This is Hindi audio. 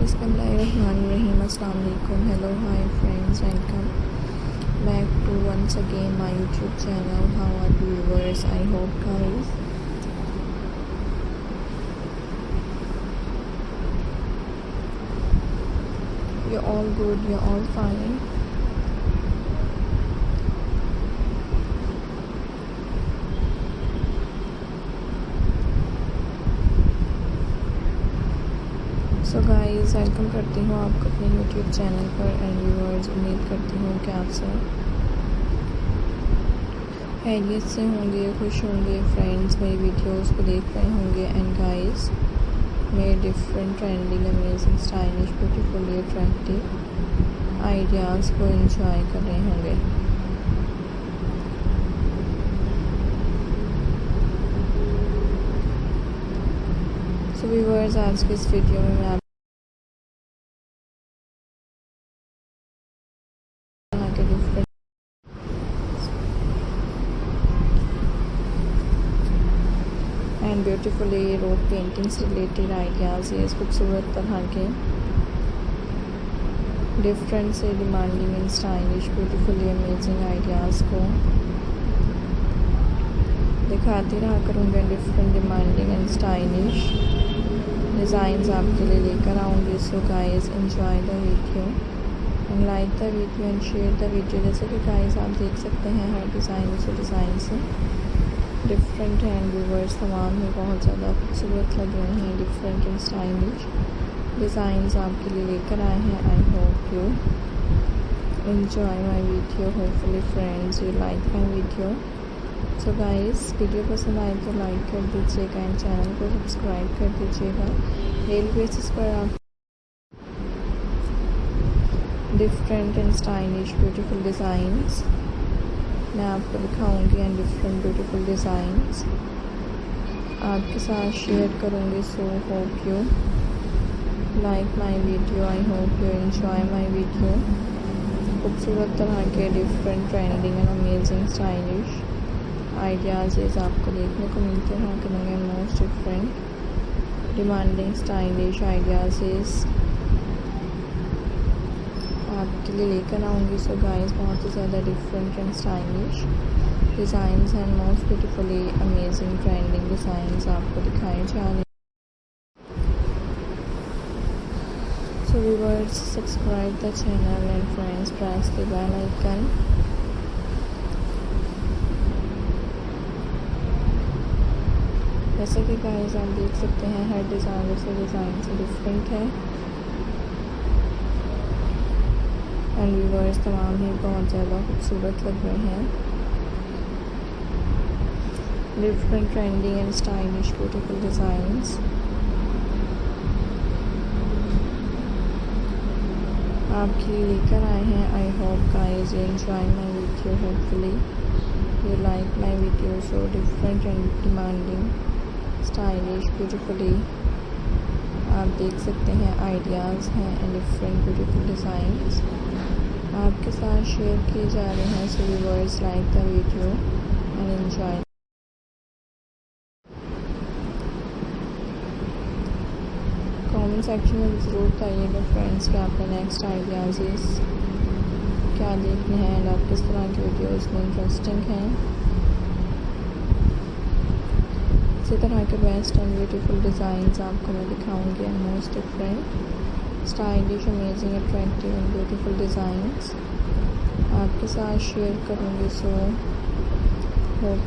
Bismillahirrahmanirrahim. Assalamu alaikum. Hello, hi friends. Welcome back to once again my YouTube channel. How are you viewers? I hope guys you're all good, you're all fine. So guys welcome करती हूँ आपको अपने यूट्यूब चैनल पर एंड व्यूअर्स, उम्मीद करती हूँ कि आप सब खैरियत से होंगे, खुश होंगे। फ्रेंड्स मेरी वीडियोस को देख रहे होंगे एंड गाइस मेरे different trending amazing stylish beautifully attractive ideas को एंजॉय कर रहे होंगे। सो व्यूअर्स, आज के इस वीडियो में मैं एंड ब्यूटीफुली रोड पेंटिंग से रिलेटेड आइडियाज़, ये खूबसूरत तरह के डिफरेंट से demanding and stylish beautifully amazing ideas को दिखाती रहा करूँगी। Different demanding and stylish designs आपके लिए लेकर आऊँगी। So guys enjoy the video and like the video and share the video. जैसे कि गाइस आप देख सकते हैं हर डिज़ाइन से डिफरेंट हैंड व्यूवर्स तमाम ही बहुत ज़्यादा खूबसूरत लग रहे हैं। डिफरेंट एंड स्टाइलिश डिज़ाइंस आपके लिए लेकर आए हैं। आई hope you enjoy my video. Hopefully friends you like my video. So guys video पसंद आए तो लाइक कर दीजिएगा एंड चैनल को सब्सक्राइब कर दीजिएगा। डेली बेसिस पर आप different and stylish beautiful designs मैं आपको दिखाऊंगी एंड डिफरेंट ब्यूटीफुल डिज़ाइंस आपके साथ शेयर करूंगी। So hope you like my video. I hope you enjoy my video. खूबसूरत तरह के different trending and amazing stylish ideas आपको देखने को मिलते हैं करेंगे। Most different demanding stylish ideas आपके लिए लेकर आऊँगी। सो गाइस बहुत ही ज़्यादा different and stylish designs and most beautifully amazing trending designs आपको दिखाए जा रहे हैं। So viewers subscribe the channel and friends press the bell icon. जैसे कि गाइस आप देख सकते हैं हर डिज़ाइन से डिफरेंट है एंड व्यूअर्स तमाम ही बहुत ज़्यादा खूबसूरत लग रहे हैं। Different trending and stylish beautiful designs आपके लिए लेकर आए हैं। I hope guys you enjoy my video. Hopefully you like my video. So different and demanding stylish beautifully आप देख सकते हैं आइडियाज़ हैं एंड डिफरेंट ब्यूटीफुल डिज़ाइंस आपके साथ शेयर किए जा रहे हैं। So viewers like the video and enjoy. Comment section में ज़रूर बताइएगा फ्रेंड्स कि आपने नेक्स्ट आइडियाज़ क्या देखने हैं एंड आप किस तरह की वीडियोज़ में इंटरेस्टिंग हैं। इसी तरह के बेस्ट एंड ब्यूटीफुल डिज़ाइंस आपको मैं दिखाऊंगी and most different stylish amazing attractive and beautiful designs आपके साथ शेयर करूंगी। So hope